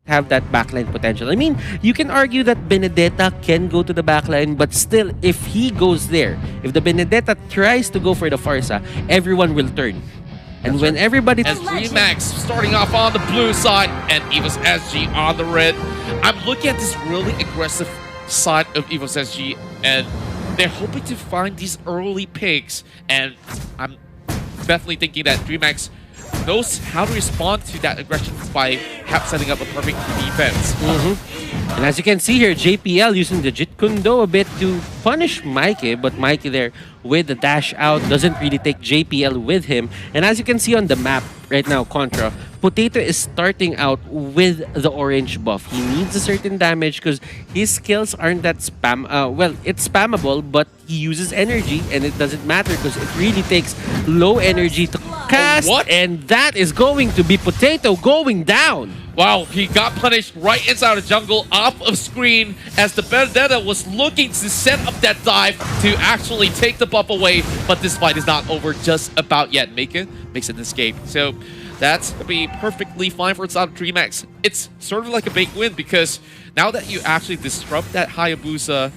have that backline potential. I mean, you can argue that Benedetta can go to the backline, but still, if he goes there, if the Benedetta tries to go for the Farsa, everyone will turn. And when everybody... As Dreammax starting off on the blue side and EVOS SG on the red. I'm looking at this really aggressive side of EVOS SG, and they're hoping to find these early picks, and I'm definitely thinking that Dreammax knows how to respond to that aggression by setting up a perfect defense. And as you can see here, JPL using the Jit Kundo a bit to punish Mikey, but Mikey there with the dash out doesn't really take JPL with him. And as you can see on the map right now, Contra, Potato is starting out with the orange buff. He needs a certain damage because his skills aren't that spam. Well, it's spammable, but he uses energy, and it doesn't matter because it really takes low energy to cast. What? And that is going to be Potato going down. Wow, he got punished right inside the jungle, off of screen, as the Benedetta was looking to set up that dive to actually take the buff away, but this fight is not over just about yet. Mika makes an escape. So that's going to be perfectly fine for inside of Dreammax. It's sort of like a big win because now that you actually disrupt that Hayabusa,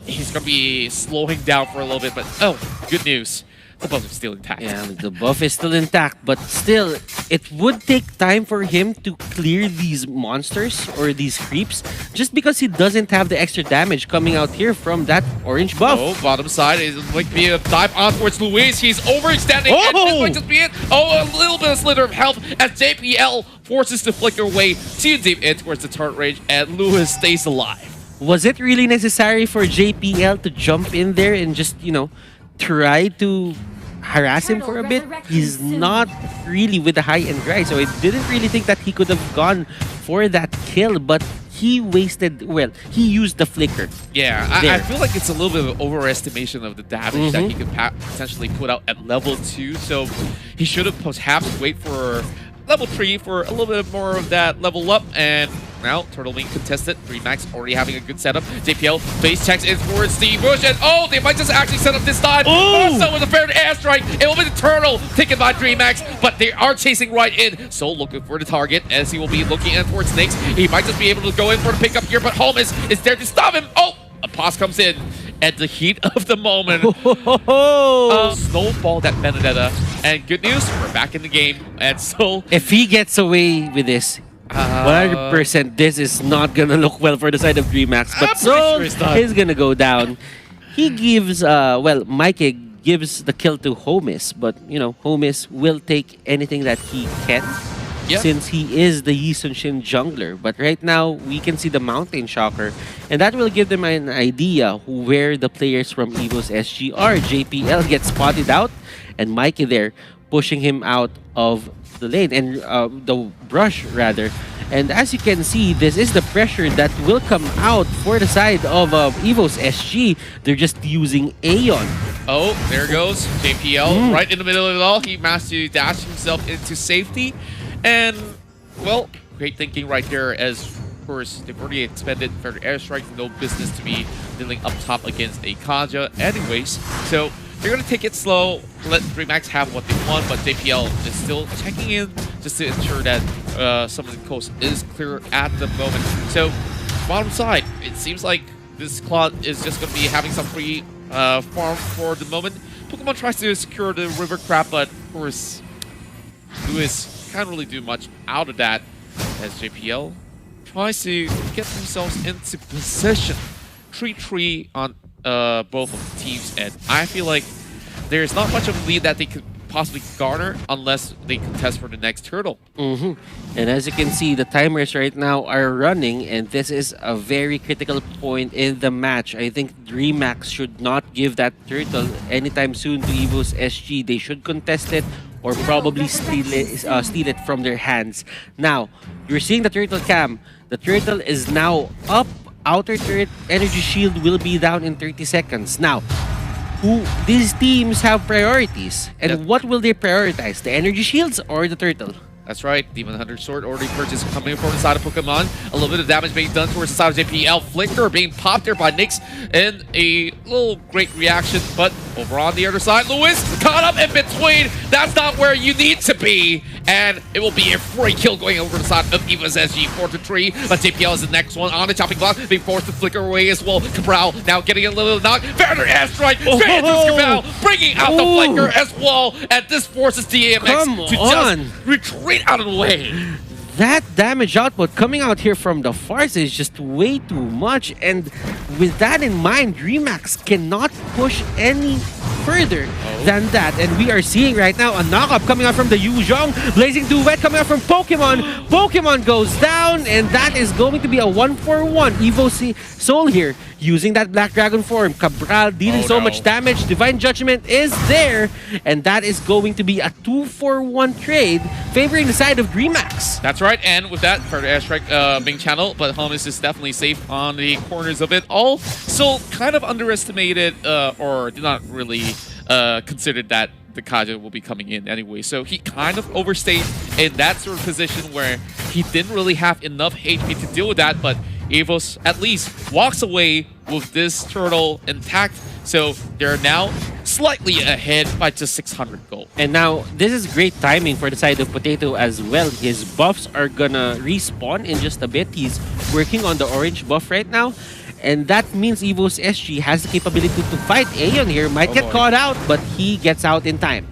he's going to be slowing down for a little bit, but oh, good news. The buff is still intact. Yeah, the buff is still intact, but still, it would take time for him to clear these monsters or these creeps just because he doesn't have the extra damage coming out here from that orange buff. Oh, bottom side is like be a dive on towards Luis. He's overextending, and this might just be it. Oh, a little bit of slither of health as JPL forces to flicker away too deep in towards the turret range, and Lewis stays alive. Was it really necessary for JPL to jump in there and just, you know, try to harass him for a bit? He's not really with the high-end guy, so I didn't really think that he could have gone for that kill, but he wasted, well, he used the flicker. Yeah, I feel like it's a little bit of an overestimation of the damage that he could potentially put out at level 2, so he should have perhaps wait for level 3 for a little bit more of that level up, and now Turtle Wing contested. Dreammax already having a good setup. JPL face checks in towards the bush, and oh, they might just actually set up this dive. Also with a fair airstrike, it will be the Turtle taken by Dreammax, but they are chasing right in. So looking for the target as he will be looking in towards Snakes. He might just be able to go in for the pickup here, but Holmes is there to stop him. Oh, a pause comes in at the heat of the moment. Snowball that Benedetta, and good news, we're back in the game. And so if he gets away with this, 100%, this is not gonna look well for the side of Dreammax. But so he's gonna go down. He gives, well, Mikey gives the kill to Homis, but you know, Homis will take anything that he can. Yep. Since he is the Yi Sun Shin jungler. But right now, we can see the Mountain Shocker, and that will give them an idea where the players from EVOS SG are. JPL gets spotted out, and Mikey there pushing him out of the lane, and the brush rather. And as you can see, this is the pressure that will come out for the side of EVOS SG. They're just using Aeon. Oh, there goes JPL right in the middle of it all. He managed to dash himself into safety. And, well, great thinking right there, as, of course, they've already expended fair airstrike. No business to be dealing up top against a Kaja anyways. So they're going to take it slow, let Dreammax have what they want, but JPL is still checking in just to ensure that some of the coast is clear at the moment. So, bottom side, it seems like this Claude is just going to be having some free farm for the moment. Pokemon tries to secure the River Crab, but, of course, Lewis can't really do much out of that as JPL tries to get themselves into position. 3-3 on both of the teams, and I feel like there's not much of a lead that they could possibly garner unless they contest for the next turtle. And as you can see, the timers right now are running, and this is a very critical point in the match. I think Dreammax should not give that turtle anytime soon to EVOS SG. They should contest it or probably steal it from their hands. Now, you're seeing the turtle cam. The turtle is now up. Outer turret energy shield will be down in 30 seconds. Now, these teams have priorities, and what will they prioritize? The energy shields or the turtle? That's right, Demon Hunter Sword already purchased coming from the side of Pokemon. A little bit of damage being done towards the side of JPL. Flicker being popped there by Nyx in a little great reaction. But over on the other side, Lewis caught up in between. That's not where you need to be. And it will be a free kill going over the side of EVOS SG 4-3. But JPL is the next one on the chopping block, being forced to flicker away as well. Cabral now getting a little knock. Further airstrike straight into Cabral, bringing out the flicker as well. And this forces DMX to just retreat out of the way. That damage output coming out here from the Farce is just way too much, and with that in mind, Dreammax cannot push any further than that. And we are seeing right now a knock-up coming out from the Yuzhong. Blazing Duet coming out from Pokemon. Pokemon goes down, and that is going to be a 1-for-1. EVOS Soul here using that Black Dragon form. Cabral dealing so much damage. Divine Judgment is there, and that is going to be a 2-for-1 trade favoring the side of Dreammax. That's right, and with that, further airstrike being channeled, but Holmes is definitely safe on the corners of it all. So kind of underestimated, or did not really consider that the Kaja will be coming in anyway. So he kind of overstayed in that sort of position where he didn't really have enough HP to deal with that, but EVOS at least walks away with this turtle intact. So they're now slightly ahead by just 600 gold. And now, this is great timing for the side of Potato as well. His buffs are gonna respawn in just a bit. He's working on the orange buff right now. And that means EVOS SG has the capability to fight Aeon here. Might get caught out, but he gets out in time.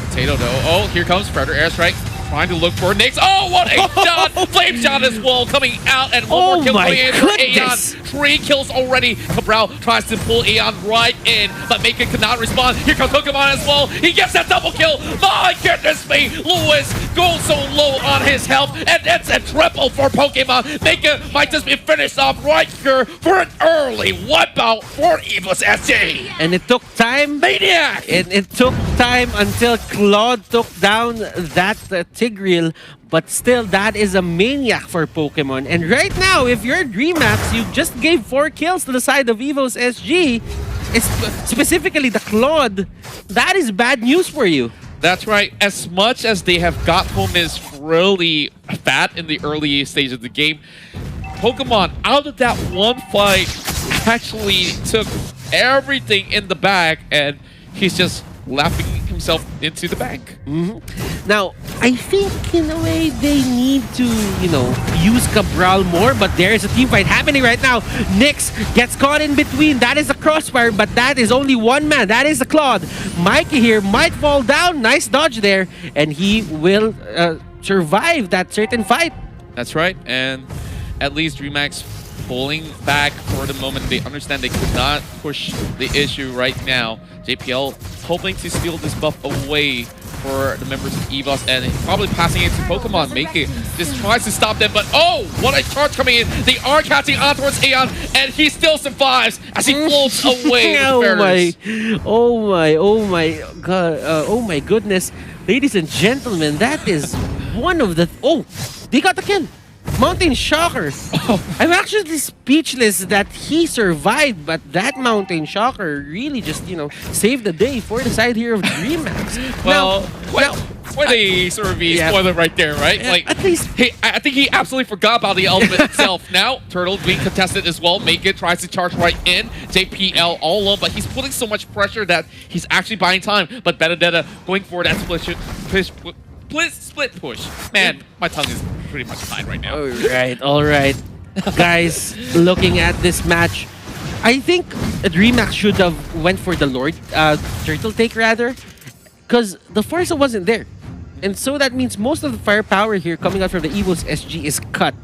Potato though. Oh, here comes Predator Airstrike. Trying to look for Nyx. Oh, what a shot! Flame shot as well coming out, and one more kill coming in for Aeon. 3 kills already. Cabral tries to pull Aeon right in, but Maka cannot respond. Here comes Pokemon as well. He gets that double kill. My goodness me! Lewis goes so low on his health, and it's a triple for Pokemon. Maka might just be finished off right here for an early wipeout for EVOS SG. And it took time. Maniac! And it took time until Claude took down that Tigreal, but still, that is a maniac for Pokemon. And right now, if you're Dreammax, you just gave 4 kills to the side of EVOS SG. Specifically the Claude. That is bad news for you. That's right. As much as they have got Homes really fat in the early stage of the game, Pokemon, out of that one fight, actually took everything in the bag, and he's just laughing himself into the bank. Now, I think in a way they need to, use Cabral more, but there is a team fight happening right now. Nyx gets caught in between. That is a crossfire, but that is only one man. That is the Claude. Mikey here might fall down. Nice dodge there, and he will survive that certain fight. That's right, and at least Dreammax pulling back for the moment. They understand they could not push the issue right now. JPL hoping to steal this buff away for the members of EVOS, and probably passing it to Pokemon. Making this tries to stop them, but oh, what a charge coming in. They are catching on towards Aeon, and he still survives as he floats away. Oh my god, oh my goodness. Ladies and gentlemen, that is one of the... Oh, they got the kill. Mountain Shocker. I'm actually speechless that he survived, but that Mountain Shocker really just, saved the day for the side here of Dreammax. Well, quite a sort of spoiler right there, right? Like, at least... I think he absolutely forgot about the element itself. Now, Turtle being contested as well. Maka tries to charge right in. JPL all alone, but he's putting so much pressure that he's actually buying time. But Benedetta going for that split push. Man, my tongue is pretty much tied right now. All right. Guys, looking at this match, I think Dreammax should have went for the Lord Turtle take rather, because the Farsa wasn't there. And so that means most of the firepower here coming out from the EVOS SG is cut.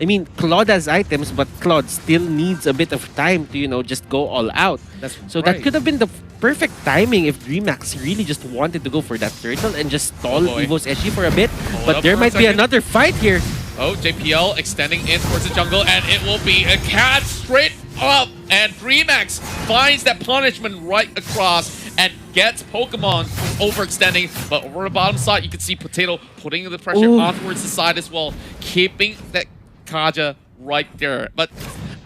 I mean, Claude has items, but Claude still needs a bit of time to, just go all out. That could have been the perfect timing if Dreammax really just wanted to go for that turtle and just stall EVOS SG for a bit. But there might be another fight here. Oh, JPL extending in towards the jungle, and it will be a catch straight up. And Dreammax finds that punishment right across and gets Pokemon from overextending. But over the bottom side, you can see Potato putting the pressure on towards the side as well, keeping that Kaja right there. But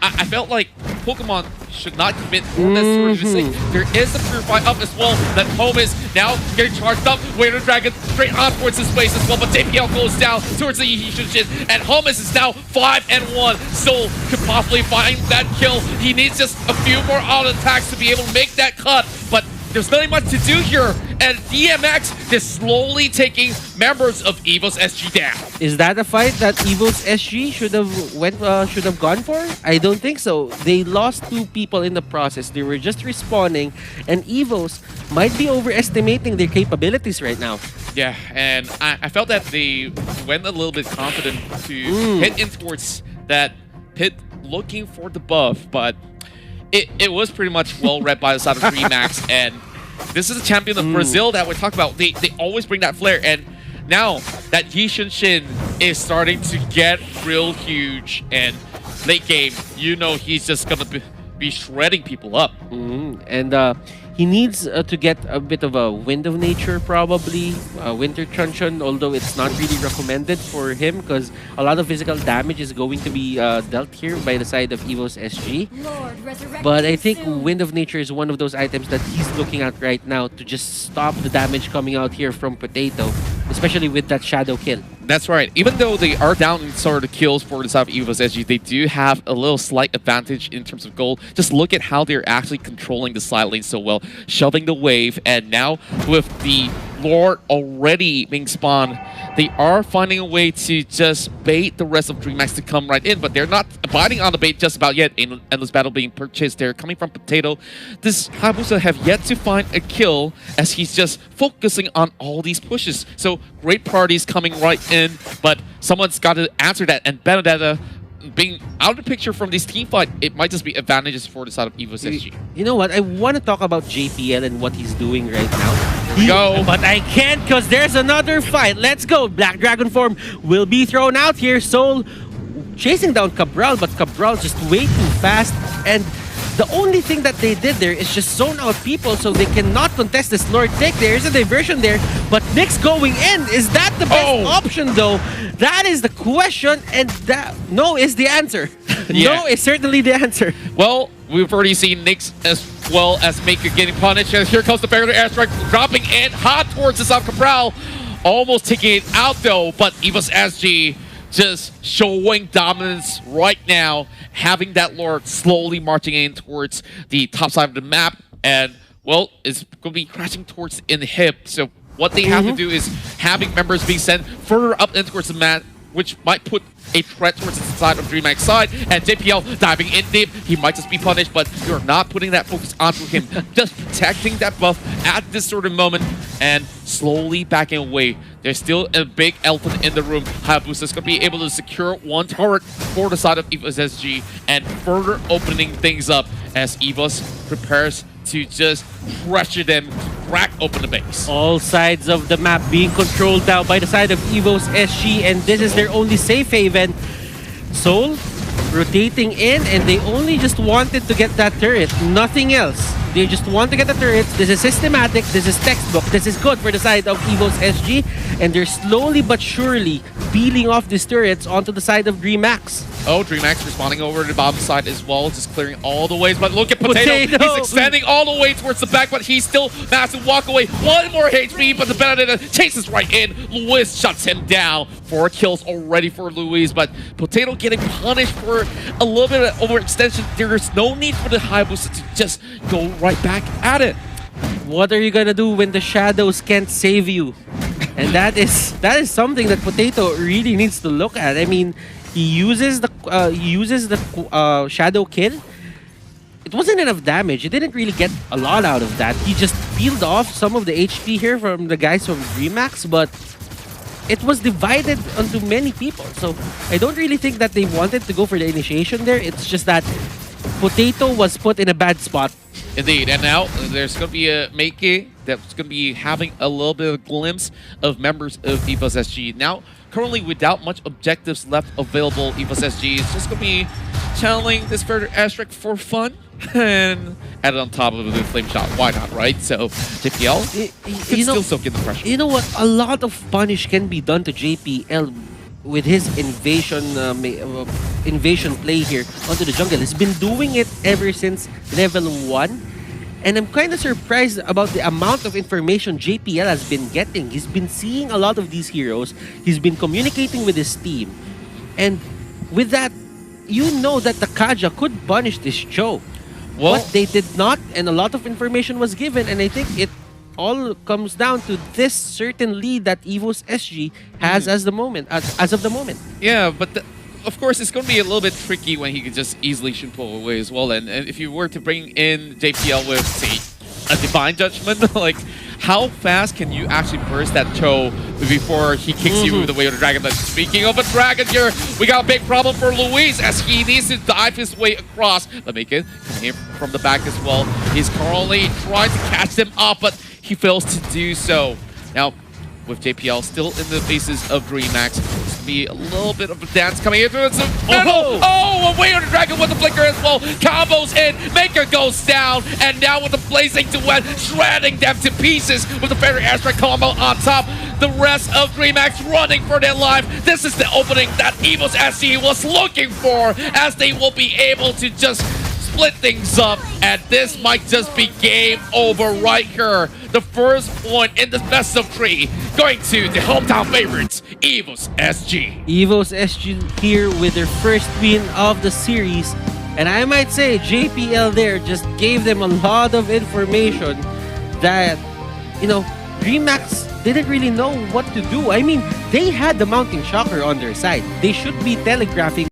I felt like Pokemon should not commit more than sort of mistake. There is a Purify up as well. That home is now getting charged up. Waiter Dragon straight on towards his place as well, but JPL goes down towards the Yishin, and Holmes is now 5-1. Soul could possibly find that kill. He needs just a few more auto attacks to be able to make that cut, but there's nothing much to do here, and DMX is slowly taking members of EVOS SG down. Is that a fight that EVOS SG should have gone for? I don't think so. They lost 2 people in the process. They were just respawning, and EVOS might be overestimating their capabilities right now. Yeah, and I felt that they went a little bit confident to hit in towards that pit looking for the buff, but it was pretty much well read by the side of Dreammax, and this is a champion of Brazil that we talk about. They always bring that flair, and now that Yishin is starting to get real huge, and late game, you know he's just gonna be shredding people up. And he needs to get a bit of a Wind of Nature, probably. Winter Truncheon, although it's not really recommended for him because a lot of physical damage is going to be dealt here by the side of EVOS SG. But I think Wind of Nature is one of those items that he's looking at right now to just stop the damage coming out here from Potato, especially with that shadow kill. That's right. Even though they are down in sort of kills for the side of EVOS SG, they do have a little slight advantage in terms of gold. Just look at how they're actually controlling the side lane so well, shoving the wave, and now with the Lord already being spawned, they are finding a way to just bait the rest of Dreammax to come right in, but they're not biting on the bait just about yet. Endless Battle being purchased there, coming from Potato. This Hayabusa have yet to find a kill as he's just focusing on all these pushes. So great parties coming right in, but someone's got to answer that, and Benedetta being out of the picture from this team fight, it might just be advantages for the side of EVOS SG. You know what? I want to talk about JPL and what he's doing right now. Here we go. But I can't because there's another fight. Let's go. Black Dragon form will be thrown out here. Soul chasing down Cabral, but Cabral just way too fast. And the only thing that they did there is just zone out people so they cannot contest this Lord take. There's a diversion there, but Nyx going in. Is that the best option though? That is the question, and that no is the answer. No is certainly the answer. Well, we've already seen Nyx as well as Maker getting punished, and here comes the barrier airstrike dropping in hot towards the South Cabral. Almost taking it out though, but EVOS SG just showing dominance right now, having that Lord slowly marching in towards the top side of the map, and well, it's going to be crashing towards in the hip. So what they have to do is having members being sent further up in towards the map, which might put a threat towards the side of Dreammax side, and JPL diving in deep. He might just be punished, but you're not putting that focus onto him. Just protecting that buff at this sort of moment and slowly backing away. There's still a big elephant in the room. Hayabusa is going to be able to secure one turret for the side of EVOS SG and further opening things up as EVOS prepares to just pressure them, crack open the base. All sides of the map being controlled now by the side of EVOS SG, and this is their only safe haven. Soul rotating in, and they only just wanted to get that turret, nothing else. They just want to get the turrets. This is systematic, this is textbook, this is good for the side of EVOS SG, and they're slowly but surely peeling off these turrets onto the side of Dreammax. Oh, Dreammax responding over to the bottom side as well, just clearing all the ways. But look at Potato. He's extending all the way towards the back, but he's still massive walk away. One more HP, but the Benedetta chases right in. Luis shuts him down. 4 kills already for Luis, but Potato getting punished for a little bit of overextension. There's no need for the Hayabusa to just go right back at it. What are you gonna do when the shadows can't save you? And that is something that Potato really needs to look at. I mean, he uses the shadow kill. It wasn't enough damage. He didn't really get a lot out of that. He just peeled off some of the HP here from the guys from Dreammax, but it was divided onto many people. So I don't really think that they wanted to go for the initiation there. It's just that Potato was put in a bad spot. Indeed, and now there's going to be a Meike that's going to be having a little bit of a glimpse of members of EVOS SG. Now, currently without much objectives left available, EVOS SG is just going to be channeling this further airstrike for fun and add it on top of the flame shot. Why not, right? So JPL could still soak in the pressure. You know what? A lot of punish can be done to JPL with his invasion play here onto the jungle. He's been doing it ever since level 1. And I'm kind of surprised about the amount of information JPL has been getting. He's been seeing a lot of these heroes. He's been communicating with his team. And with that, you know that the Kaja could punish this Cho. Well, but they did not, and a lot of information was given. And I think it all comes down to this certain lead that EVOS SG has as of the moment. Yeah, but of course, it's going to be a little bit tricky when he could just easily shoot pull away as well. And if you were to bring in JPL with, say, a Divine Judgment, like, how fast can you actually burst that Cho before he kicks you with the way of the Dragon? But speaking of a Dragon here, we got a big problem for Luis as he needs to dive his way across. But make it come here from the back as well. He's currently trying to catch them up, but he fails to do so. Now, with JPL still in the faces of Dreammax, it's going to be a little bit of a dance coming into it. Oh, away on the Dragon with the flicker as well. Combos in, Maker goes down, and now with the Blazing Duet, shredding them to pieces with the Fairy Airstrike combo on top. The rest of Dreammax running for their life. This is the opening that EVOS SG was looking for, as they will be able to just split things up, and this might just be game over right here. The first point in the best of 3 going to the hometown favorites, EVOS SG. EVOS SG here with their first win of the series. And I might say JPL there just gave them a lot of information that, you know, Dreammax didn't really know what to do. I mean, they had the Mounting Shocker on their side. They should be telegraphing